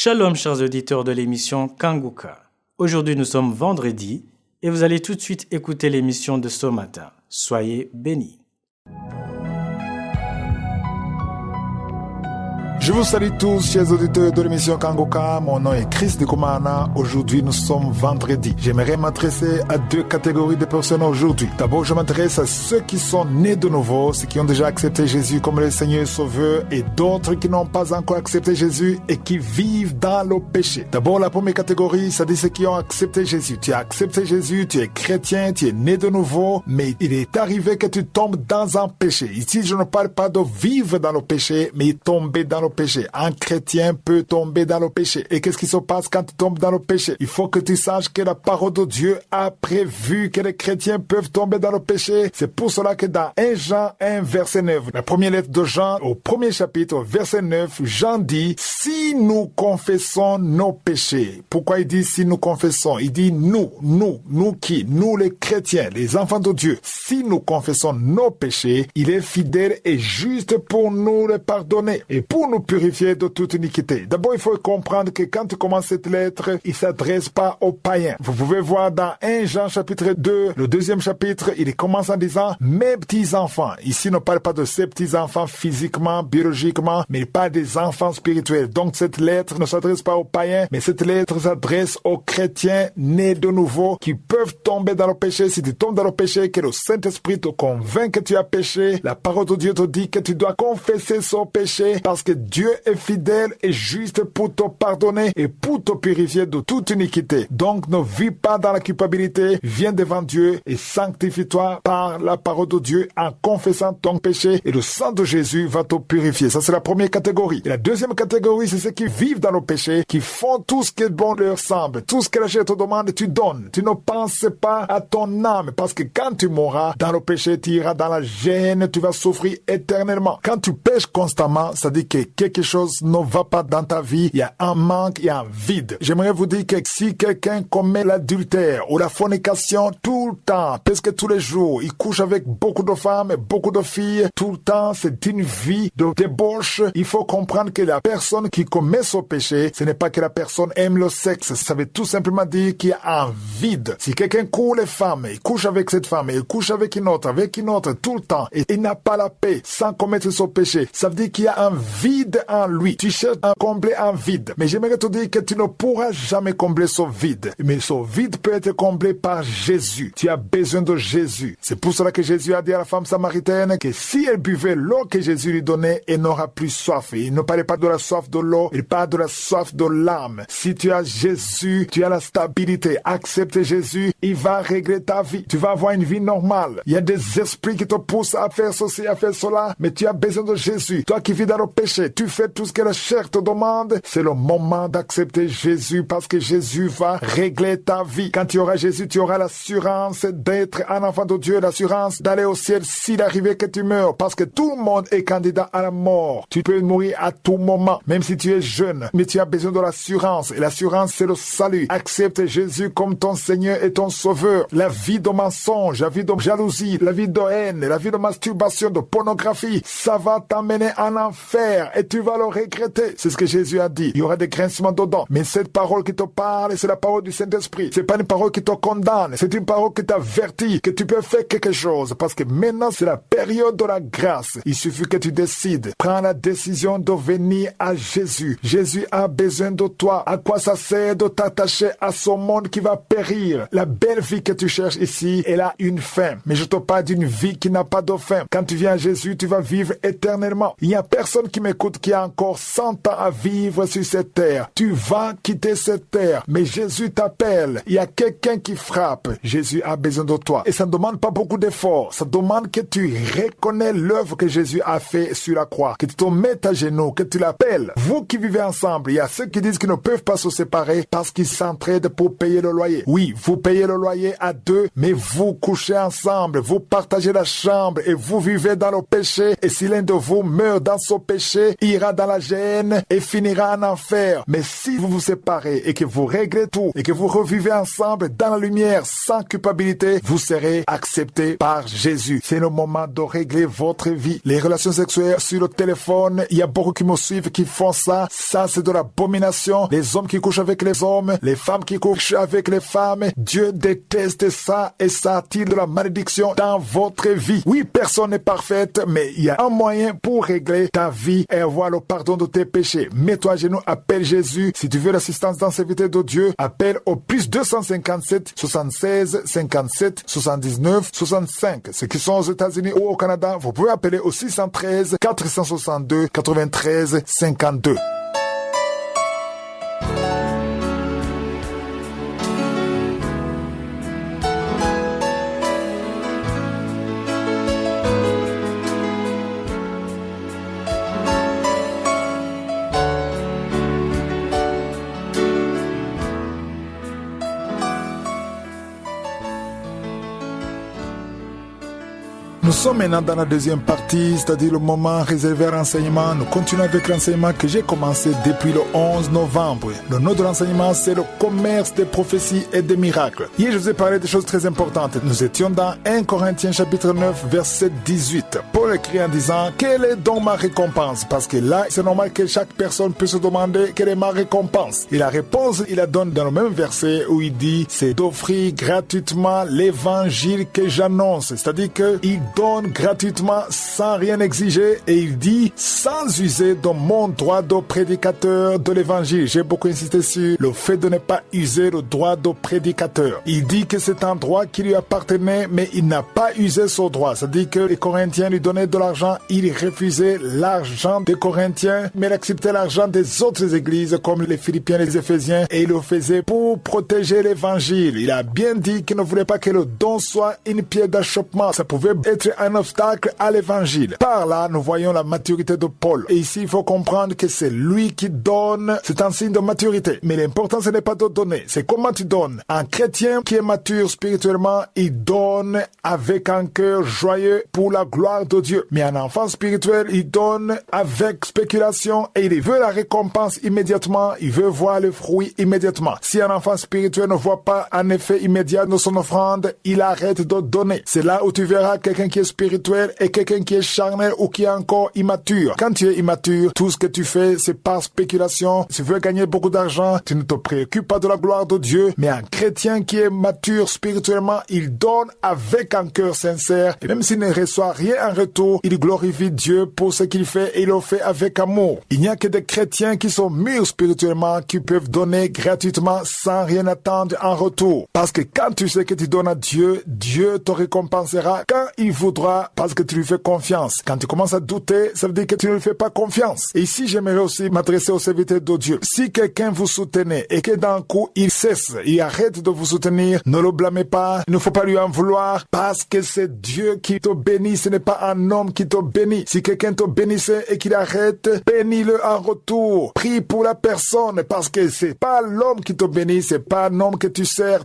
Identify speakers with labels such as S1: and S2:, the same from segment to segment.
S1: Shalom chers auditeurs de l'émission Kanguka. Aujourd'hui nous sommes vendredi et vous allez tout de suite écouter l'émission de ce matin. Soyez bénis.
S2: Je vous salue tous, chers auditeurs de l'émission Kangoka. Mon nom est Chris de Komana. Aujourd'hui, nous sommes vendredi. J'aimerais m'adresser à deux catégories de personnes aujourd'hui. D'abord, je m'adresse à ceux qui sont nés de nouveau, ceux qui ont déjà accepté Jésus comme le Seigneur et Sauveur, et d'autres qui n'ont pas encore accepté Jésus et qui vivent dans le péché. D'abord, la première catégorie, ça dit ceux qui ont accepté Jésus. Tu as accepté Jésus, tu es chrétien, tu es né de nouveau, mais il est arrivé que tu tombes dans un péché. Ici, je ne parle pas de vivre dans le péché, mais tomber dans le péché. Un chrétien peut tomber dans le péché. Et qu'est-ce qui se passe quand tu tombes dans le péché? Il faut que tu saches que la parole de Dieu a prévu que les chrétiens peuvent tomber dans le péché. C'est pour cela que dans 1 Jean 1 verset 9, la première lettre de Jean, au premier chapitre, verset 9, Jean dit, si nous confessons nos péchés. Pourquoi il dit si nous confessons? Il dit nous qui? Nous les chrétiens, les enfants de Dieu. Si nous confessons nos péchés, il est fidèle et juste pour nous les pardonner et pour nous purifier de toute iniquité. D'abord, il faut comprendre que quand tu commences cette lettre, il s'adresse pas aux païens. Vous pouvez voir dans 1 Jean chapitre 2, le deuxième chapitre, il commence en disant, mes petits-enfants. Ici, on ne parle pas de ces petits-enfants physiquement, biologiquement, mais pas des enfants spirituels. Donc, cette lettre ne s'adresse pas aux païens, mais cette lettre s'adresse aux chrétiens nés de nouveau qui peuvent tomber dans le péché. Si tu tombes dans le péché, que le Saint-Esprit te convainc que tu as péché, la parole de Dieu te dit que tu dois confesser son péché parce que Dieu est fidèle et juste pour te pardonner et pour te purifier de toute iniquité. Donc ne vis pas dans la culpabilité, viens devant Dieu et sanctifie-toi par la parole de Dieu en confessant ton péché et le sang de Jésus va te purifier. Ça c'est la première catégorie. Et la deuxième catégorie, c'est ceux qui vivent dans le péché, qui font tout ce qui est bon leur semble. Tout ce que la chair te demande, tu donnes. Tu ne penses pas à ton âme parce que quand tu mourras dans le péché, tu iras dans la gêne, tu vas souffrir éternellement. Quand tu pêches constamment, ça dit que quelque chose ne va pas dans ta vie, il y a un manque, il y a un vide. J'aimerais vous dire que si quelqu'un commet l'adultère ou la fornication tout le temps, presque tous les jours, il couche avec beaucoup de femmes et beaucoup de filles, tout le temps, c'est une vie de débauche. Il faut comprendre que la personne qui commet ce péché, ce n'est pas que la personne aime le sexe, ça veut tout simplement dire qu'il y a un vide. Si quelqu'un court les femmes, il couche avec cette femme, il couche avec une autre tout le temps, et il n'a pas la paix sans commettre ce péché, ça veut dire qu'il y a un vide en lui. Tu cherches à combler un vide. Mais j'aimerais te dire que tu ne pourras jamais combler ce vide. Mais ce vide peut être comblé par Jésus. Tu as besoin de Jésus. C'est pour cela que Jésus a dit à la femme samaritaine que si elle buvait l'eau que Jésus lui donnait, elle n'aura plus soif. Et il ne parlait pas de la soif de l'eau, il parle de la soif de l'âme. Si tu as Jésus, tu as la stabilité. Accepte Jésus, il va régler ta vie. Tu vas avoir une vie normale. Il y a des esprits qui te poussent à faire ceci, à faire cela, mais tu as besoin de Jésus. Toi qui vis dans le péché, tu fais tout ce que la chair te demande, c'est le moment d'accepter Jésus parce que Jésus va régler ta vie. Quand tu auras Jésus, tu auras l'assurance d'être un enfant de Dieu, l'assurance d'aller au ciel s'il arrivait que tu meurs parce que tout le monde est candidat à la mort. Tu peux mourir à tout moment, même si tu es jeune, mais tu as besoin de l'assurance et l'assurance c'est le salut. Accepte Jésus comme ton Seigneur et ton Sauveur. La vie de mensonge, la vie de jalousie, la vie de haine, la vie de masturbation, de pornographie, ça va t'amener en enfer et tu vas le regretter. C'est ce que Jésus a dit. Il y aura des grincements de dents. Mais cette parole qui te parle, c'est la parole du Saint-Esprit. C'est pas une parole qui te condamne. C'est une parole qui t'avertit que tu peux faire quelque chose. Parce que maintenant, c'est la période de la grâce. Il suffit que tu décides. Prends la décision de venir à Jésus. Jésus a besoin de toi. À quoi ça sert de t'attacher à ce monde qui va périr? La belle vie que tu cherches ici, elle a une fin. Mais je te parle d'une vie qui n'a pas de fin. Quand tu viens à Jésus, tu vas vivre éternellement. Il n'y a personne qui m'écoute qui a encore 100 ans à vivre sur cette terre. Tu vas quitter cette terre, mais Jésus t'appelle. Il y a quelqu'un qui frappe. Jésus a besoin de toi. Et ça ne demande pas beaucoup d'efforts. Ça demande que tu reconnais l'œuvre que Jésus a fait sur la croix, que tu te mettes à genoux, que tu l'appelles. Vous qui vivez ensemble, il y a ceux qui disent qu'ils ne peuvent pas se séparer parce qu'ils s'entraident pour payer le loyer. Oui, vous payez le loyer à deux, mais vous couchez ensemble, vous partagez la chambre et vous vivez dans le péché. Et si l'un de vous meurt dans ce péché, il ira dans la gêne et finira en enfer. Mais si vous vous séparez et que vous réglez tout et que vous revivez ensemble dans la lumière sans culpabilité, vous serez accepté par Jésus. C'est le moment de régler votre vie. Les relations sexuelles sur le téléphone, il y a beaucoup qui me suivent qui font ça. Ça, c'est de l'abomination. Les hommes qui couchent avec les hommes, les femmes qui couchent avec les femmes. Dieu déteste ça et ça attire de la malédiction dans votre vie. Oui, personne n'est parfaite, mais il y a un moyen pour régler ta vie et avoir le pardon de tes péchés. Mets-toi à genoux, appelle Jésus. Si tu veux l'assistance dans cette vie de Dieu, appelle au plus 257 76 57 79 65. Ceux qui sont aux États-Unis ou au Canada, vous pouvez appeler au 613 462 93 52. Nous sommes maintenant dans la deuxième partie, c'est-à-dire le moment réservé à l'enseignement. Nous continuons avec l'enseignement que j'ai commencé depuis le 11 novembre. Le nom de l'enseignement, c'est le commerce des prophéties et des miracles. Hier, je vous ai parlé de choses très importantes. Nous étions dans 1 Corinthiens chapitre 9, verset 18. Paul écrit en disant, quelle est donc ma récompense? Parce que là, c'est normal que chaque personne puisse se demander quelle est ma récompense. Et la réponse, il la donne dans le même verset où il dit, c'est d'offrir gratuitement l'évangile que j'annonce. C'est-à-dire qu'il donne gratuitement sans rien exiger et il dit sans user de mon droit de prédicateur de l'évangile. J'ai beaucoup insisté sur le fait de ne pas user le droit de prédicateur. Il dit que c'est un droit qui lui appartenait mais il n'a pas usé son droit. C'est-à-dire que les Corinthiens lui donnaient de l'argent, il refusait l'argent des Corinthiens mais il acceptait l'argent des autres églises comme les Philippiens et les Éphésiens et il le faisait pour protéger l'évangile. Il a bien dit qu'il ne voulait pas que le don soit une pierre d'achoppement. Ça pouvait être un obstacle à l'évangile. Par là, nous voyons la maturité de Paul. Et ici, il faut comprendre que c'est lui qui donne. C'est un signe de maturité. Mais l'important, ce n'est pas de donner. C'est comment tu donnes. Un chrétien qui est mature spirituellement, il donne avec un cœur joyeux pour la gloire de Dieu. Mais un enfant spirituel, il donne avec spéculation et il veut la récompense immédiatement. Il veut voir le fruit immédiatement. Si un enfant spirituel ne voit pas un effet immédiat de son offrande, il arrête de donner. C'est là où tu verras quelqu'un qui est spirituel et quelqu'un qui est charnel ou qui est encore immature. Quand tu es immature, tout ce que tu fais, c'est par spéculation. Si tu veux gagner beaucoup d'argent, tu ne te préoccupes pas de la gloire de Dieu. Mais un chrétien qui est mature spirituellement, il donne avec un cœur sincère. Et même s'il ne reçoit rien en retour, il glorifie Dieu pour ce qu'il fait et il le fait avec amour. Il n'y a que des chrétiens qui sont mûrs spirituellement qui peuvent donner gratuitement sans rien attendre en retour. Parce que quand tu sais que tu donnes à Dieu, Dieu te récompensera quand il voudra parce que tu lui fais confiance. Quand tu commences à douter, ça veut dire que tu ne lui fais pas confiance. Et ici, j'aimerais aussi m'adresser aux serviteurs de Dieu. Si quelqu'un vous soutenait et que d'un coup, il cesse, il arrête de vous soutenir, ne le blâmez pas, il ne faut pas lui en vouloir parce que c'est Dieu qui te bénit, ce n'est pas un homme qui te bénit. Si quelqu'un te bénissait et qu'il arrête, bénis-le en retour. Prie pour la personne parce que c'est pas l'homme qui te bénit, c'est pas un homme que tu sers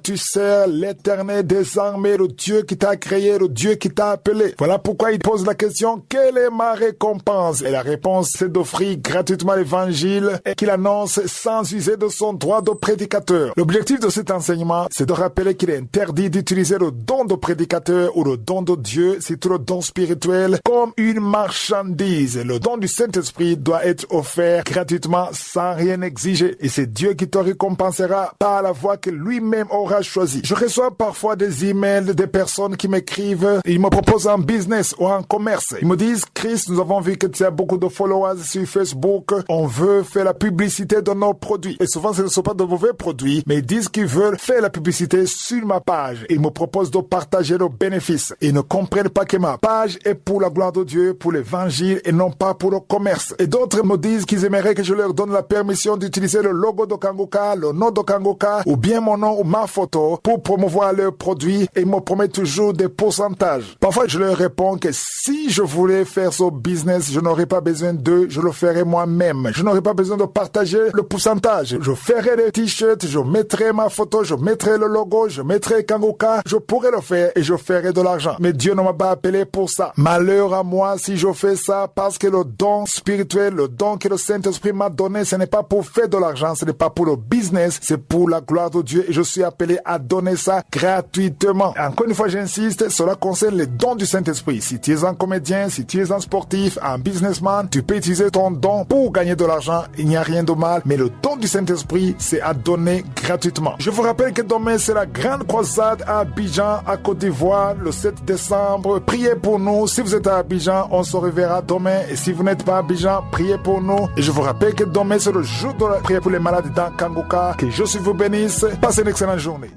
S2: l'Éternel des armées, le Dieu qui t'a créé, le Dieu qui t'a appelé. Voilà pourquoi il pose la question, quelle est ma récompense? Et la réponse, c'est d'offrir gratuitement l'évangile et qu'il annonce sans user de son droit de prédicateur. L'objectif de cet enseignement, c'est de rappeler qu'il est interdit d'utiliser le don de prédicateur ou le don de Dieu, c'est le don spirituel, comme une marchandise. Le don du Saint-Esprit doit être offert gratuitement sans rien exiger. Et c'est Dieu qui te récompensera par la voie que lui-même aura choisie. Je reçois parfois des emails des personnes qui m'écrivent, ils me proposent un business ou un commerce. Ils me disent, Chris, nous avons vu que tu as beaucoup de followers sur Facebook, on veut faire la publicité de nos produits. Et souvent, ce ne sont pas de mauvais produits, mais ils disent qu'ils veulent faire la publicité sur ma page. Ils me proposent de partager le bénéfice. Ils ne comprennent pas que ma page est pour la gloire de Dieu, pour l'évangile et non pas pour le commerce. Et d'autres me disent qu'ils aimeraient que je leur donne la permission d'utiliser le logo de Kanguka, le nom de Kanguka, ou bien mon nom ou ma photo pour promouvoir leurs produits et ils me promettent toujours des pourcentages. Parfois, je leur réponds que si je voulais faire ce business, je n'aurais pas besoin d'eux, je le ferais moi-même. Je n'aurais pas besoin de partager le pourcentage. Je ferais des t-shirts, je mettrais ma photo, je mettrais le logo, je mettrais Kanguka, je pourrais le faire et je ferais de l'argent. Mais Dieu ne m'a pas appelé pour ça. Malheur à moi si je fais ça parce que le don spirituel, le don que le Saint-Esprit m'a donné, ce n'est pas pour faire de l'argent, ce n'est pas pour le business, c'est pour la gloire de Dieu et je suis appelé à donner ça gratuitement. Encore une fois, j'insiste, cela concerne les dons du Saint-Esprit. Si tu es un comédien, si tu es un sportif, un businessman, tu peux utiliser ton don pour gagner de l'argent, il n'y a rien de mal, mais le don du Saint-Esprit, c'est à donner gratuitement. Je vous rappelle que demain, c'est la grande croisade à Abidjan, à Côte d'Ivoire, le 7 décembre. Priez pour nous. Si vous êtes à Abidjan, on se reverra demain. Et si vous n'êtes pas à Abidjan, priez pour nous. Et je vous rappelle que demain, c'est le jour de la prière pour les malades dans Kanguka. Que Jésus vous bénisse. Passez une excellente journée.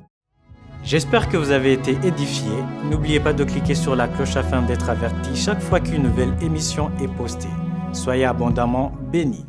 S1: J'espère que vous avez été édifiés. N'oubliez pas de cliquer sur la cloche afin d'être averti chaque fois qu'une nouvelle émission est postée. Soyez abondamment bénis.